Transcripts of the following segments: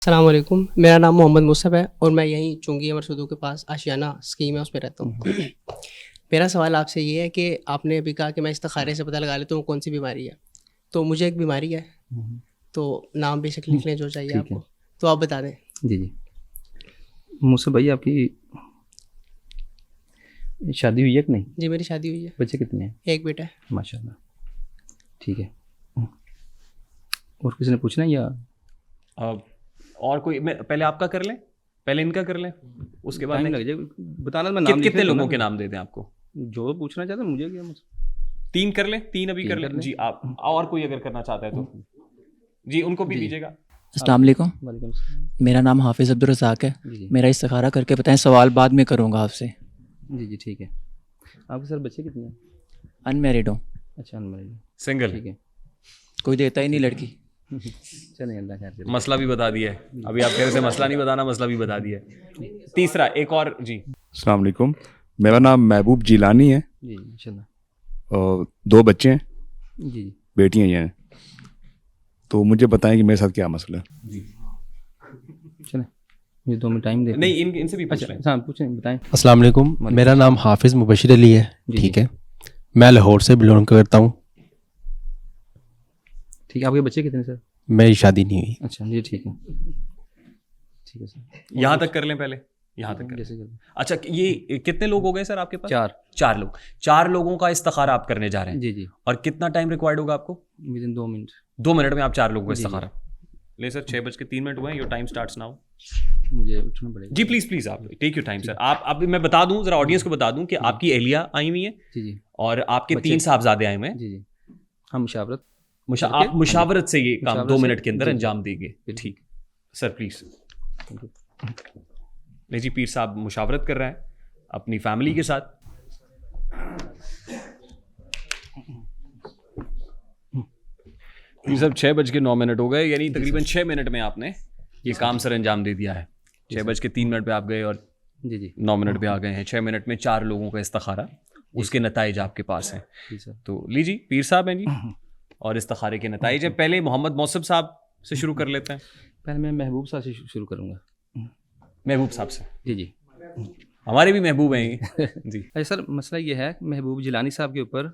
السلام علیکم، میرا نام محمد مصطفیٰ ہے اور میں یہیں چنگی امر سدو کے پاس آشیانہ اسکیم ہے اس پہ رہتا ہوں. میرا سوال آپ سے یہ ہے کہ آپ نے ابھی کہا کہ میں استخارے سے پتہ لگا لیتا ہوں کون سی بیماری ہے. تو مجھے ایک بیماری ہے، تو نام بے شک لکھ لیں جو چاہیے آپ کو، تو آپ بتا دیں. جی مصطفیٰ بھائی، آپ کی شادی ہوئی ہے کہ نہیں؟ جی میری شادی ہوئی ہے. بچے کتنے ہیں؟ ایک بیٹا ہے. ماشاء اللہ، ٹھیک ہے. اور کسی نے پوچھنا ہے یا اور کوئی؟ میں پہلے آپ کا کر لیں، پہلے ان کا کر لیں، اس کے بعد ٹائم لگ جائے بتانا. میں نام کتنے لوگوں کے نام دے دیں آپ کو؟ جو پوچھنا چاہتے ہیں مجھے کیا مسئلہ. 3 کر لیں، 3 ابھی کر لیں. جی آپ اور کوئی اگر کرنا چاہتا ہے تو جی ان کو بھی دیجیے گا. السلام علیکم، وعلیکم السلام. میرا نام حافظ عبدالرزاق ہے. جی میرا استخارہ کر کے بتائیں، سوال بعد میں کروں گا آپ سے. جی ٹھیک ہے. آپ کے سر بچے کتنے ہیں؟ ان میرڈ ہوں. اچھا انمیرڈ. سنگل. ٹھیک ہے. کوئی دیتا ہی نہیں لڑکی. چلیں اللہ خیر کرے. مسئلہ بھی بتا دیا ہے ابھی، آپ کہہ رہے تھے مسئلہ نہیں بتانا، مسئلہ بھی بتا دیا ہے. تیسرا ایک اور. جی السلام علیکم، میرا نام محبوب جیلانی ہے جی ماشاء اللہ. اور 2 بچے ہیں، جی بیٹیاں یہ ہیں. تو مجھے بتائیں کہ میرے ساتھ کیا مسئلہ ہے. چلیں مجھے 2 منٹ ٹائم دیں. نہیں، ان سے بھی پوچھ لیں. اچھا پوچھیں بتائیں. السلام علیکم، میرا نام حافظ مبشر علی ہے. ٹھیک ہے، میں لاہور سے بلونگ کرتا ہوں. ٹھیک ہے. آپ کے بچے کتنے سر؟ میری شادی نہیں ہوئی. اچھا جی ٹھیک ہے. ٹھیک ہے سر. یہاں تک کر لیں پہلے، یہاں تک کر لیں. جیسے کہ اچھا یہ کتنے لوگ ہو گئے سر آپ کے پاس؟ 4 لوگ. 4 لوگوں کا استخارہ آپ کرنے جا رہے ہیں. جی اور کتنا ٹائم ریکوائرڈ ہوگا آپ کو؟ ودن 2 منٹ. 2 منٹ میں آپ 4 لوگوں کا استخارہ لے. سر 6:03 ہوئے ہیں. Your time starts now. مجھے اٹھنا پڑے گا. جی پلیز آپ ٹیک یور ٹائم سر. آپ اب میں بتا دوں ذرا آڈینس کو بتا دوں کہ آپ کی اہلیہ آئی ہوئی ہیں جی اور آپ کے 3 صاحبزادے آئے ہوئے ہیں. جی ہم مشاورت آپ مشاورت سے یہ کام 2 منٹ کے اندر انجام دیں گے. ٹھیک سر پلیز. نہیں جی، پیر صاحب مشاورت کر رہے ہیں اپنی فیملی کے ساتھ. پیر صاحب 6:09 ہو گئے، یعنی تقریباً 6 منٹ میں آپ نے یہ کام سر انجام دے دیا ہے. 6:03 پہ آپ گئے اور جی 9 منٹ پہ آ گئے ہیں. 6 منٹ میں 4 لوگوں کا استخارہ، اس کے نتائج آپ کے پاس ہیں. تو لیجیے پیر صاحب ہیں جی، اور استخارے کے نتائج ہیں. پہلے محمد موصب صاحب سے شروع کر لیتے ہیں. پہلے میں محبوب صاحب سے شروع کروں گا. محبوب صاحب سے. جی ہمارے بھی محبوب ہیں جی. اچھا سر، مسئلہ یہ ہے محبوب جیلانی صاحب کے اوپر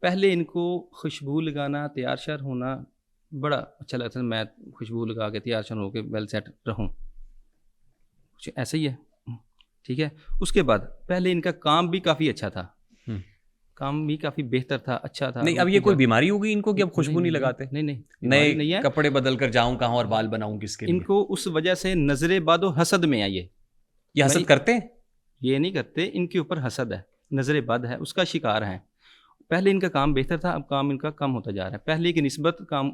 پہلے ان کو خوشبو لگانا، تیار شیار ہونا بڑا اچھا لگتا ہے. میں خوشبو لگا کے تیار شیار ہو کے ویل سیٹ رہوں، کچھ ایسا ہی ہے. ٹھیک ہے. اس کے بعد پہلے ان کا کام بھی کافی اچھا تھا، کام بھی کافی بہتر تھا، اچھا تھا. نہیں اب یہ کوئی بیماری ہوگی ان کو کہ اب خوشبو نہیں لگاتے؟ نہیں نئے کپڑے بدل کر جاؤں کہاں اور بال بناؤں کس کے؟ ان کو اس وجہ سے نظر بد و حسد میں آئیے. یہ حسد کرتے ہیں؟ یہ نہیں کرتے، ان کے اوپر حسد ہے، نظر بد ہے، اس کا شکار ہیں. پہلے ان کا کام بہتر تھا، اب کام ان کا کم ہوتا جا رہا ہے. پہلے کی نسبت کام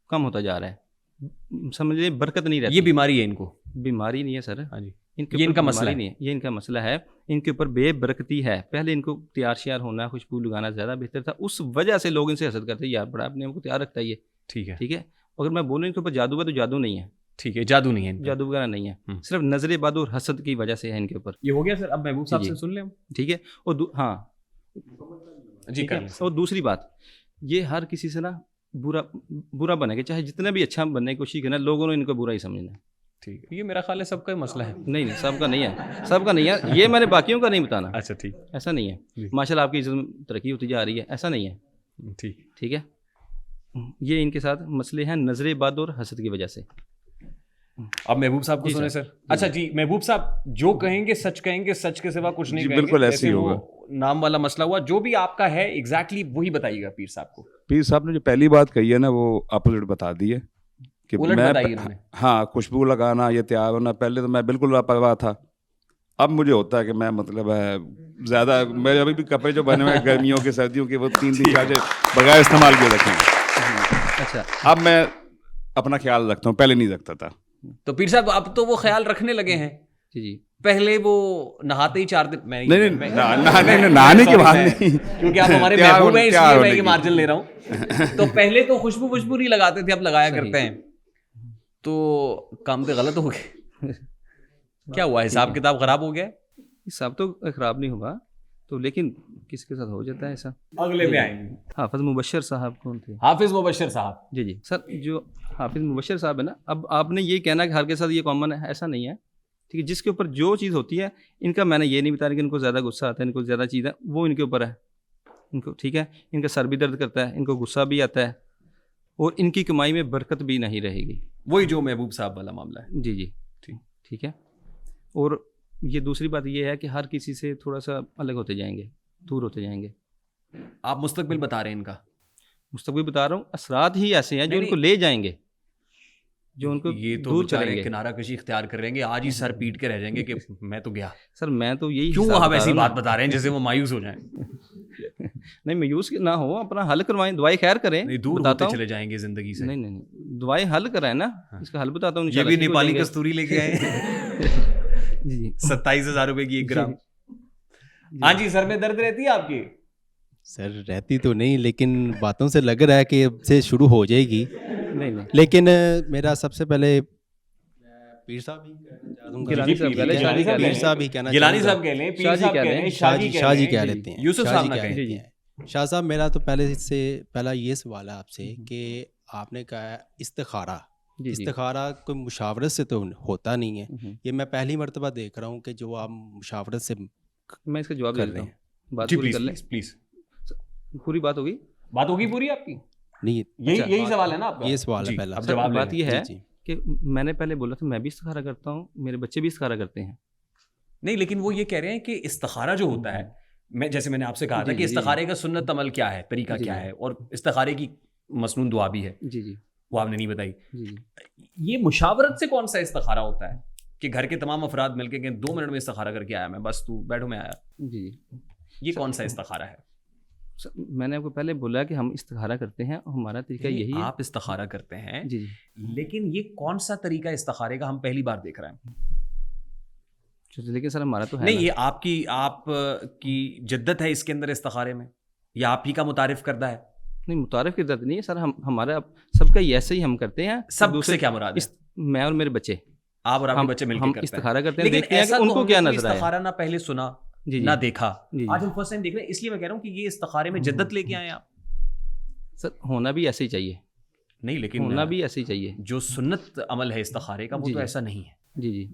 کم ہوتا جا رہا ہے. سمجھ لیں برکت نہیں رہتی. یہ بیماری ہے ان کو؟ بیماری نہیں ہے سر. ہاں جی، یہ ان کا مسئلہ نہیں ہے، یہ ان کا مسئلہ ہے. ان کے اوپر بے برکتی ہے. پہلے ان کو تیار شیار ہونا، خوشبو لگانا زیادہ بہتر تھا. اس وجہ سے لوگ ان سے حسد کرتے ہیں، یار بڑا اپنے آپ کو تیار رکھتا ہے یہ. ٹھیک ہے. اگر میں بولوں ان کے اوپر جادو ہے تو جادو نہیں ہے. ٹھیک ہے، جادو نہیں ہے، جادو وغیرہ نہیں ہے، صرف نظر بد اور حسد کی وجہ سے ہے ان کے اوپر. یہ ہو گیا سر. اب محبوب صاحب سے سن لیں ہم. ٹھیک ہے. اور ہاں جی کر لیں. اور دوسری بات، یہ ہر کسی سے نا برا بنے گا، چاہے جتنا بھی اچھا بننے کی کوشش کرنا، لوگوں نے ان کو برا ہی سمجھنا ہے. ٹھیک ہے. یہ میرا خیال ہے سب کا مسئلہ ہے. نہیں سب کا نہیں ہے، سب کا نہیں ہے. یہ میں نے باقیوں کا نہیں بتانا. اچھا ٹھیک. ایسا نہیں ہے. ماشاء اللہ آپ کی عزت میں ترقی ہوتی جا رہی ہے، ایسا نہیں ہے. ٹھیک ہے. یہ ان کے ساتھ مسئلے ہیں نظر بد اور حسد کی وجہ سے. اب محبوب صاحب کو سنیں سر. اچھا جی محبوب صاحب، جو کہیں گے سچ کہیں گے، سچ کے سوا کچھ نہیں کہیں گے. بالکل ایسے ہی ہوگا. نام والا مسئلہ ہوا، جو بھی آپ کا ہے ایگزیکٹلی وہی بتائیے گا پیر صاحب کو. پیر صاحب نے جو پہلی بات کہی ہے نا، وہ اپوزٹ بتا دی ہے کہ ہاں خوشبو لگانا، یہ تیار ہونا. پہلے تو میں بالکل لاپرواہ تھا. اب مجھے ہوتا ہے کہ میں مطلب ہے زیادہ، میرے ابھی بھی کپڑے جو بنے ہوئے ہیں گرمیوں کے سردیوں کے، وہ 3 4 بغیر استعمال کیے رکھے ہیں. اچھا اب میں اپنا خیال رکھتا ہوں، پہلے نہیں رکھتا تھا. تو پیر صاحب اب تو وہ خیال رکھنے لگے ہیں. جی پہلے وہ نہاتے ہی 4 دن. نہیں نہانے کی بات نہیں، کیونکہ آپ ہمارے محبوب ہیں اس لیے میں یہ مارجن لے رہا ہوں. تو پہلے تو خوشبو نہیں لگاتے تھے، اب لگایا کرتے ہیں. تو کام تو غلط ہو گئے. کیا ہوا؟ حساب کتاب خراب ہو گیا؟ حساب تو خراب نہیں ہوا. تو لیکن کس کے ساتھ ہو جاتا ہے ایسا. اگلے میں آئیں گے. حافظ مبشر صاحب کون تھے؟ حافظ مبشر صاحب. جی جی سر، جو حافظ مبشر صاحب ہے نا، اب آپ نے یہ کہنا کہ ہر کے ساتھ یہ کامن ہے، ایسا نہیں ہے. ٹھیک ہے، جس کے اوپر جو چیز ہوتی ہے، ان کا میں نے یہ نہیں بتایا کہ ان کو زیادہ غصہ آتا ہے، ان کو زیادہ چیز ہے، وہ ان کے اوپر ہے. ان کو ٹھیک ہے، ان کا سر بھی درد کرتا ہے، ان کو غصہ بھی آتا ہے، اور ان کی کمائی میں برکت بھی نہیں رہے گی. وہی جو محبوب صاحب والا معاملہ ہے. جی جی ٹھیک ہے. اور یہ دوسری بات یہ ہے کہ ہر کسی سے تھوڑا سا الگ ہوتے جائیں گے، دور ہوتے جائیں گے. آپ مستقبل بتا رہے ہیں ان کا؟ مستقبل بتا رہا ہوں، اثرات ہی ایسے ہیں جو ان کو لے جائیں گے، جو ان کو یہ تو دور بیچارے کریں گے. کنارہ کشی اختیار کر رہیں گے، آج ہی سر پیٹ کے رہ جائیں گے کہ میں تو گیا. سر میں تو یہی کیوں حساب آپ بتا ایسی رہا ہوں بات بتا رہے ہیں جیسے وہ مایوس ہو جائیں؟ نہیں مایوس نہ ہو، اپنا حل کروائیں، دعائیں خیر کریں. نہیں، دور بتاتا ہوتے ہوں. چلے جائیں گے زندگی سے. نہیں نہیں نہیں، دعائیں حل کرائیں نا، اس کا حل بتاتا ہوں. یہ بھی نیپالی کستوری لے کے آئے جی 27,000 روپے کی 1 گرام. ہاں جی، سر میں درد رہتی ہے آپ کی؟ سر رہتی تو نہیں، لیکن باتوں سے لگ رہا ہے کہ اب سے شروع ہو جائے گی. نہیں نہیں، لیکن میرا سب سے پہلے پیر صاحب ہی کہنا چاہتا ہوں. گیلانی صاحب کہہ لیں، شاہ جی کہہ لیں. پیر صاحب ہی کہنا گیلانی چاہوں صاحب کہہ لیں، شاہ پیر جی صاحب کہہ کہہ لیں، لیں، شاہ جی کہہ لیتے ہیں. یوسف شاہ صاحب جی نہ کہہ کہیں. لیتے ہیں. شاہ صاحب میرا تو پہلا یہ سوال ہے آپ سے کہ آپ نے کہا استخارہ. استخارہ کوئی مشاورت سے تو ہوتا نہیں ہے. یہ میں پہلی مرتبہ دیکھ رہا ہوں کہ جو آپ مشاورت سے میں اس کا جواب کر دے رہے دیتا ہیں. ہوں. بات جی پوری پلیز کر لیں. پلیز. پوری بات ہوگی. بات ہوگی پوری آپ کی؟ نہیں، یہی سوال ہے نا آپ کا؟ یہ سوال ہے جی، پہلا. اب سر جواب بات یہ ہے جی. کہ میں نے پہلے بولا تھا میں بھی استخارہ کرتا ہوں، میرے بچے بھی استخارہ کرتے ہیں. نہیں، لیکن وہ یہ کہہ رہے ہیں کہ استخارہ جو ہوتا ہے، جیسے میں نے آپ سے کہا تھا کہ استخارے کا سنت عمل کیا ہے، طریقہ کیا ہے، اور استخارے کی مسنون دعا بھی ہے. جی جی وہ آپ نے نہیں بتائی. جی یہ مشاورت سے کون سا استخارہ ہوتا ہے کہ گھر کے تمام افراد مل کے 2 منٹ میں استخارہ کر کے آیا میں، بس تو بیٹھو میں آیا؟ جی یہ کون سا استخارہ ہے؟ میں نے آپ کو پہلے بولا کہ ہم استخارہ کرتے ہیں اور ہمارا طریقہ یہی ہے. آپ استخارہ کرتے ہیں، جی جی، لیکن یہ کون سا طریقہ استخارے کا ہم پہلی بار دیکھ رہے ہیں؟ لیکن سر ہمارا تو ہے نہیں، یہ آپ کی جدت ہے اس کے اندر استخارے میں، یا آپ ہی کا متعارف کردہ ہے؟ نہیں، متعارف کی ضرورت نہیں ہے سر. ہمارا سب کا ایسے ہی ہم کرتے ہیں. سب سے کیا مراد ہے؟ میں اور میرے بچے، آپ اور آپ کے بچے مل کے ہم کرتے ہیں استخارہ کرتے ہیں، لیکن دیکھتے ہیں کہ ایسا ان تو کو ہم کیا نے نظر آیا. استخارہ نہ پہلے سنا جی نہ دیکھا، جی آج ہم فرسٹ ٹائم دیکھ رہے ہیں، اس لیے میں کہہ رہا ہوں کہ یہ استخارے میں جدت لے کے آئے آپ. سر ہونا بھی ایسے ہی چاہیے. نہیں، لیکن ہونا بھی ایسے ہی چاہیے. جو سنت عمل ہے استخارے کا وہ تو ایسا نہیں ہے جی جی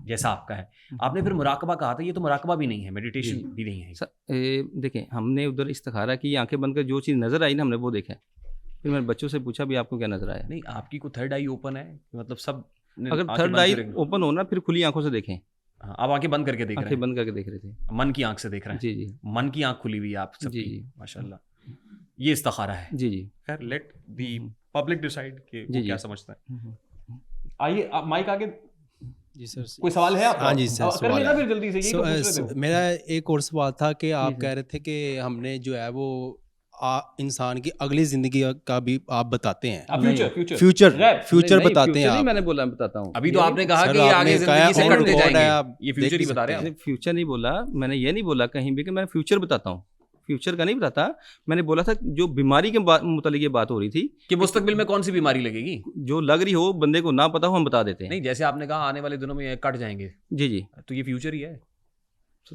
جیسا آپ کا ہے. آپ نے پھر مراقبہ کہا تھا، یہ تو مراقبہ بھی نہیں ہے، میڈیٹیشن بھی نہیں ہے. سر دیکھیں، ہم نے ادھر استخارہ کی، آنکھیں بند کر جو چیز نظر آئی نا ہم نے وہ دیکھا. پھر میں نے بچوں سے پوچھا بھی آپ کو کیا نظر آیا. نہیں، آپ کی کوئی تھرڈ آئی اوپن ہے؟ مطلب سب اگر تھرڈ آئی اوپن ہونا پھر کھلی آنکھوں سے دیکھیں. آپ آنکھیں بند کر کے دیکھ رہے آنکھیں ہیں؟ بند کر کے دیکھ رہے تھے. من کی آنکھ سے دیکھ رہے ہیں؟ جی جی من کی آنکھ کھلی ہوئی ہے آپ سب جی کی. جی ماشاء اللہ، یہ استخارہ ہے. جی جی خیر، لیٹ دی پبلک ڈیسائیڈ کہ وہ جی کیا سمجھتا ہے. آئیے آپ مائک آگے. جی سر. کوئی سوال ہے آپ کا؟ ہاں جی سر، کر لینا پھر جلدی سے. یہی تو پوچھ رہے تھے. میرا ایک اور سوال تھا کہ آپ کہہ رہے تھے کہ ہم نے جو ہے وہ انسان کی اگلی زندگی کا بھی آپ بتاتے ہیں. فیوچر بتاتے ہیں آپ. میں نے بولا بتاتا ہوں. ابھی تو آپ نے کہا کہ یہ آگے زندگی سے کٹتے جائیں گے، یہ فیوچر ہی بتا رہے ہیں. فیوچر نہیں بولا میں نے، یہ نہیں بولا کہیں بھی کہ میں فیوچر بتاتا ہوں. فیوچر کا نہیں بتاتا. میں نے بولا تھا جو بیماری کے متعلق یہ بات ہو رہی تھی کہ مستقبل میں کون سی بیماری لگے گی، جو لگ رہی ہو بندے کو نہ پتا ہو ہم بتا دیتے ہیں. نہیں جیسے آپ نے کہا آنے والے دنوں میں یہ کٹ جائیں گے، جی جی، تو یہ فیوچر ہی ہے.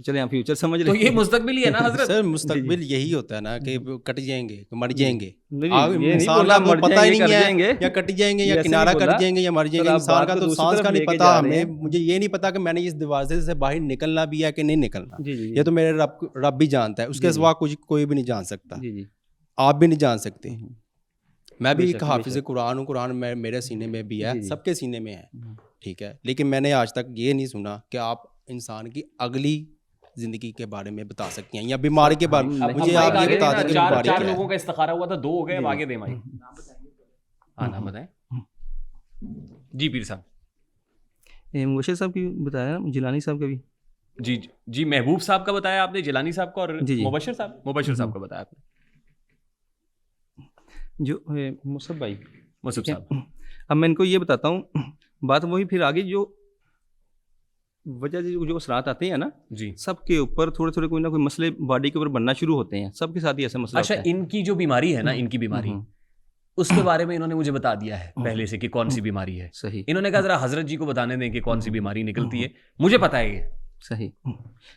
چلیں آپ فیوچر سمجھ تو رہے یہ مستقبل ہی ہے نا حضرت. سر مستقبل یہی ہوتا ہے نا کہ کٹ جائیں گے، مر جائیں گے. انسان انسان کا تو پتہ ہی نہیں ہے یا کٹ جائیں گے یا کنارہ کٹ جائیں گے یا مر جائیں گے. انسان کا تو سانس کا نہیں پتا. ہمیں مجھے یہ نہیں پتا کہ میں نے اس دروازے سے باہر نکلنا بھی ہے کہ نہیں نکلنا. یہ تو میرے رب بھی جانتا ہے، اس کے سوا کچھ کوئی بھی نہیں جان سکتا. آپ بھی نہیں جان سکتے. میں بھی ایک حافظ قرآن ہوں، قرآن میرے سینے میں بھی ہے، سب کے سینے میں ہے، ٹھیک ہے. لیکن میں نے آج تک یہ نہیں سنا کہ آپ انسان کی اگلی زندگی کے بارے میں بتا سکتی ہیں یا بیماری کے بارے میں. مجھے آپ یہ بتا دیں کہ بیماری چار کیا لوگوں ہے. کا استخارہ ہوا تھا، 2 ہو گئے، اب آگے دیں بھائی. ہاں نام بتائیں. جی پیر صاحب. مبشر صاحب کی بتایا، جیلانی صاحب کا بھی. جی جی، محبوب صاحب کا بتایا آپ نے، جیلانی صاحب کا، اور مبشر صاحب کا بتایا آپ نے. جو مصعب بھائی، مصعب صاحب، اب میں ان کو یہ بتاتا ہوں بات وہی پھر آگے جو وجہ جو اثرات آتے ہیں نا جی سب کے اوپر تھوڑے تھوڑے کوئی نہ کوئی مسئلے باڈی کے اوپر بننا شروع ہوتے ہیں. سب کے ساتھ ہی ایسا مسئلہ اچھا، ان کی جو بیماری ہے نا، ان کی بیماری، اس کے بارے میں انہوں نے مجھے بتا دیا ہے پہلے سے کہ کون سی بیماری ہے. صحیح. انہوں نے کہا ذرا حضرت جی کو بتانے دیں کہ کون سی بیماری نکلتی ہے. مجھے پتا ہے یہ صحیح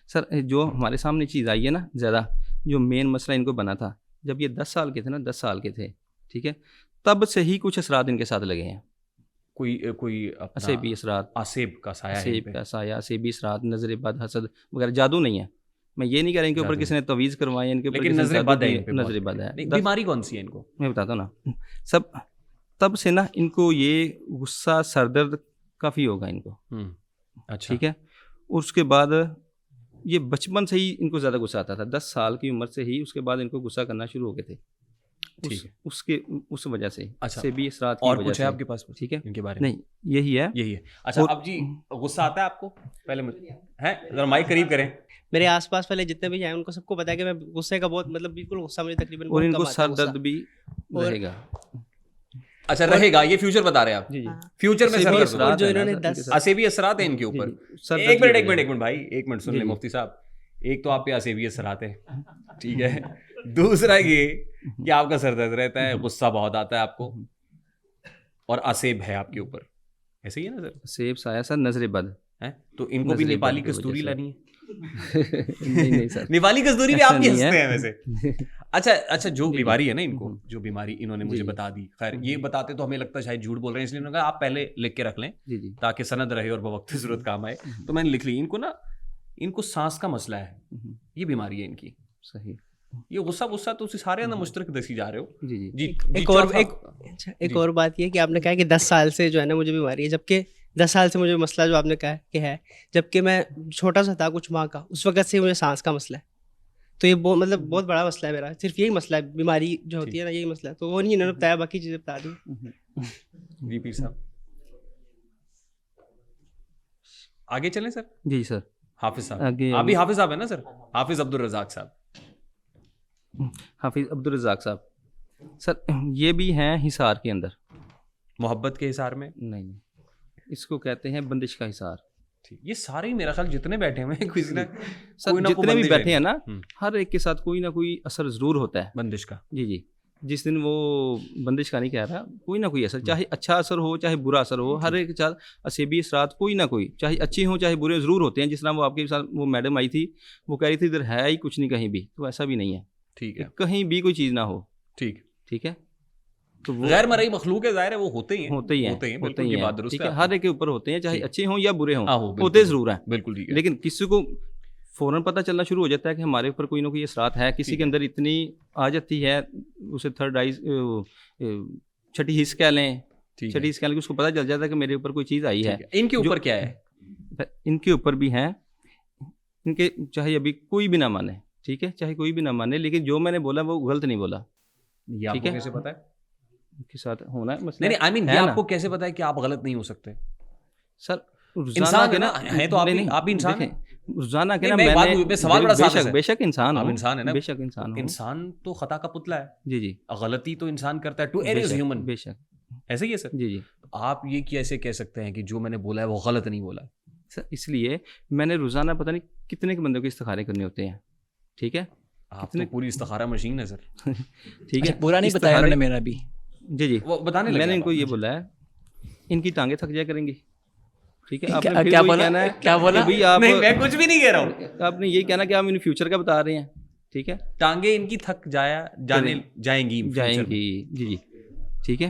سر. جو ہمارے سامنے چیز آئی ہے نا زیادہ, جو مین مسئلہ ان کو بنا تھا جب یہ 10 سال کے تھے نا, 10 سال کے تھے, ٹھیک ہے, تب سے ہی کچھ اثرات ان کے ساتھ لگے ہیں. کوئی اسیبی اثرات, آسیب کا سایہ, اسیب کا سایہ, اسیبی اثرات, نظر بد, حسد وغیرہ. جادو نہیں ہے, میں یہ نہیں کہہ رہا ان کے اوپر کسی نے تویز کروائے, ان کے اوپر نظر بد ہے. نظر بد ہے. بیماری کون سی ہے ان کو میں بتاتا ہوں نا سب. تب سے نا ان کو یہ غصہ, سر درد کافی ہوگا ان کو. اچھا ٹھیک ہے. اور اس کے بعد یہ بچپن سے ہی ان کو زیادہ غصہ آتا تھا, 10 سال کی عمر سے ہی. اس کے بعد ان کو غصہ کرنا شروع ہو گئے تھے اس وجہ سے. اچھا سے بھی اثرات اور کچھ ہے آپ کے پاس ٹھیک ہے ان کے بارے میں؟ نہیں, یہی ہے. اچھا اب جی غصہ آتا ہے آپ کو؟ پہلے مجھے ہے ذرا مائک قریب کریں. میرے آس پاس والے جتنے بھی ہیں ان کو سب کو پتا ہے کہ میں غصے کا بہت مطلب بالکل غصہ مجھے تقریباً, اور ان کو سر درد بھی رہے گا. اچھا رہے گا, یہ فیوچر بتا رہے ہیں آپ؟ جی جی. فیوچر میں جو انہوں نے 10 اسیبی اثرات ہیں ان کے اوپر. ایک منٹ بھائی, ایک منٹ سن لیں مفتی صاحب. ایک تو آپ پہ اسیبی اثرات ہیں, ٹھیک ہے. دوسرا یہ کہ آپ کا سر درد رہتا ہے, غصہ بہت آتا ہے آپ کو, اور اسیب ہے آپ کے اوپر, ایسے ہی ہے نا سر؟ سیب سایہ سر, نظر بد ہے. تو ان کو بھی نیپالی کستوری لانی ہے. نہیں سر, نیپالی کستوری بھی آپ بھی ہنستے ہیں ویسے. اچھا جو بیماری ہے نا ان کو, جو بیماری انہوں نے مجھے بتا دی, خیر یہ بتاتے تو ہمیں لگتا ہے شاید جھوٹ بول رہے ہیں, اس لیے انہوں نے کہا آپ پہلے لکھ کے رکھ لیں تاکہ سند رہے اور بوقت ضرورت کام آئے. تو میں نے لکھ لی. ان کو سانس کا مسئلہ ہے, یہ بیماری ہے ان کی. صحیح. یہ غصہ تو سارے اندر مشترک دسی جا رہے ہو. جی جی. ایک اور بات یہ کہ آپ نے کہا کہ 10 سال سے جو ہے نا مجھے بیماری ہے, جبکہ 10 سال سے مجھے مسئلہ جو آپ نے کہا کہ ہے, جبکہ میں چھوٹا سا تھا کچھ ماہ کا, اس وقت سے مجھے سانس کا مسئلہ ہے. تو یہ مطلب بہت بڑا مسئلہ ہے میرا, صرف یہی مسئلہ ہے, بیماری جو ہوتی ہے نا یہی مسئلہ ہے. تو وہ نہیں انہوں نے بتایا, باقی چیزیں بتا دی. جی پیر صاحب آگے چلیں سر. جی سر. حافظ صاحب, آپ بھی حافظ صاحب ہیں نا سر؟ حافظ عبدالرزاق صاحب. حافظ عبدالرزاق صاحب سر, یہ بھی ہیں حصار کے اندر. محبت کے حصار میں نہیں, اس کو کہتے ہیں بندش کا حصار. یہ سارے میرا خیال جتنے بیٹھے ہوئے ہیں, کسی نہ جتنے بھی بیٹھے ہیں نا, ہر ایک کے ساتھ کوئی نہ کوئی اثر ضرور ہوتا ہے بندش کا. جی جی. جس دن وہ بندش کا نہیں کہہ رہا, کوئی نہ کوئی اثر, چاہے اچھا اثر ہو چاہے برا اثر ہو, ہر ایک ساتھ اسیبی اثرات کوئی نہ کوئی, چاہے اچھے ہوں چاہے برے, ضرور ہوتے ہیں. جس طرح وہ آپ کے ساتھ وہ میڈم آئی تھی, وہ کہہ رہی تھی ادھر ہے ہی کچھ نہیں کہیں بھی, تو ایسا بھی نہیں ہے. ٹھیک ہے, کہیں بھی کوئی چیز نہ ہو. ٹھیک ہے. تو غیر مرئی مخلوق ہے, ظاہر ہے وہ ہوتے ہی ہیں, ہوتے ہی ہیں. ٹھیک ہے, ہر ایک کے اوپر ہوتے ہیں, چاہے اچھے ہوں یا برے ہوں, ہوتے ضرور ہیں. بالکل ٹھیک ہے. لیکن کسی کو فوراً پتہ چلنا شروع ہو جاتا ہے کہ ہمارے اوپر کوئی نہ کوئی اثرات ہے, کسی کے اندر اتنی آ جاتی ہے, اسے تھرڈ آئی, چھٹی حص کہہ لیں, چھٹی حص کہہ لیں, اس کو پتہ چل جاتا ہے کہ میرے اوپر کوئی چیز آئی ہے. ان کے اوپر کیا ہے؟ ان کے اوپر بھی ہیں, ان کے چاہے ابھی کوئی بھی نہ مانے, ٹھیک ہے, چاہے کوئی بھی نہ مانے, لیکن جو میں نے بولا وہ غلط نہیں بولا. یہ آپ کو کیسے پتا ہے کے ساتھ ہونا ہے مسئلہ؟ نہیں, آئی مین یہ آپ کو کیسے پتا ہے کہ آپ غلط نہیں ہو سکتے؟ سر انسان ہے نا, ہے تو آپ بھی انسان ہیں. روزانہ کے نا میں سوال بڑا صاف ہے, بے شک انسان ہوں, انسان ہے نا, بے شک انسان ہوں. انسان تو خطا کا پتلا ہے. جی جی. غلطی تو انسان کرتا ہے, ٹو ایئر از ہیومن. بے شک ایسے ہی ہے سر. جی جی. آپ یہ کیسے کہہ سکتے ہیں کہ جو میں نے بولا ہے وہ غلط نہیں بولا؟ سر اس لیے میں نے روزانہ پتہ نہیں کتنے کے بندوں کے استخارے کرنے ہوتے ہیں. ٹھیک ہے, آپ تو پوری استخارہ مشین ہے سر. ٹھیک ہے, پورا نہیں بتایا انہوں نے میرا بھی. جی جی, وہ بتانے لگا. میں نے ان کو یہ بولا ہے, ان کی ٹانگیں تھک جایا کریں گی. ٹھیک ہے, آپ نے کیا بولا, کیا بولا؟ نہیں میں کچھ بھی نہیں کہہ رہا ہوں. آپ نے یہ کہنا کہ آپ ان فیوچر کا بتا رہے ہیں. ٹھیک ہے, ٹانگیں ان کی تھک جائیں گی. جی جی. ٹھیک ہے,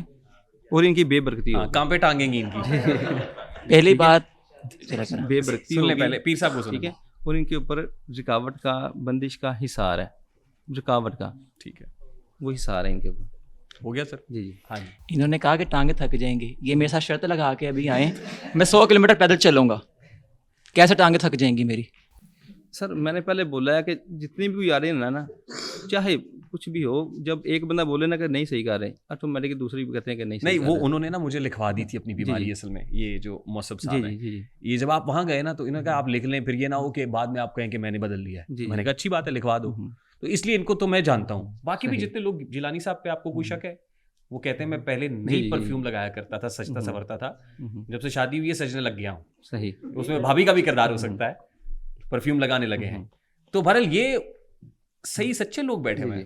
اور ان کی بے برکتی ہوگی. کہاں پہ ٹانگیں گی ان کی؟ پہلی بات بے برکتی سن لیں ہوگی. پہلے پیر صاحب کو. ٹھیک ہے, اور ان کے اوپر رکاوٹ کا, بندش کا حصار ہے, رکاوٹ کا. ٹھیک ہے, وہ حصار ہے ان کے اوپر. ہو گیا سر. جی جی. ہاں جی. انہوں نے کہا کہ ٹانگیں تھک جائیں گی, یہ میرے ساتھ شرط لگا کے ابھی آئے, میں 100 کلومیٹر پیدل چلوں گا, کیسے ٹانگیں تھک جائیں گی میری؟ سر میں نے پہلے بولا ہے کہ جتنی بھی کوئی آ رہے ہیں نا, چاہے کچھ بھی ہو, جب ایک بندہ بولے نا کہ نہیں صحیح کہہ رہے, آٹومیٹکلی دوسری بھی کہتے ہیں کہ نہیں صحیح. نہیں, وہ انہوں نے نا مجھے لکھوا دی تھی اپنی بیماری اصل میں, یہ جو موصف صاحب ہیں. یہ جب آپ وہاں گئے نا تو انہوں نے کہا آپ لکھ لیں, پھر یہ نہ ہو کہ بعد میں آپ کہیں کہ میں نے بدل لیا ہے. میں نے کہا اچھی بات ہے, لکھوا دو. تو اس لیے ان کو تو میں جانتا ہوں. باقی بھی جتنے لوگ, جیلانی صاحب پہ آپ کو کوئی شک ہے؟ وہ کہتے ہیں میں پہلے نہیں پرفیوم لگایا کرتا تھا, سجتا سورتا تھا, جب سے شادی ہوئی ہے سجنے لگ گیا ہوں. صحیح. اس میں بھابھی کا بھی کردار ہو سکتا ہے, پرفیوم لگانے لگے ہیں. تو بہرحال یہ صحیح سچے لوگ بیٹھے ہوئے ہیں.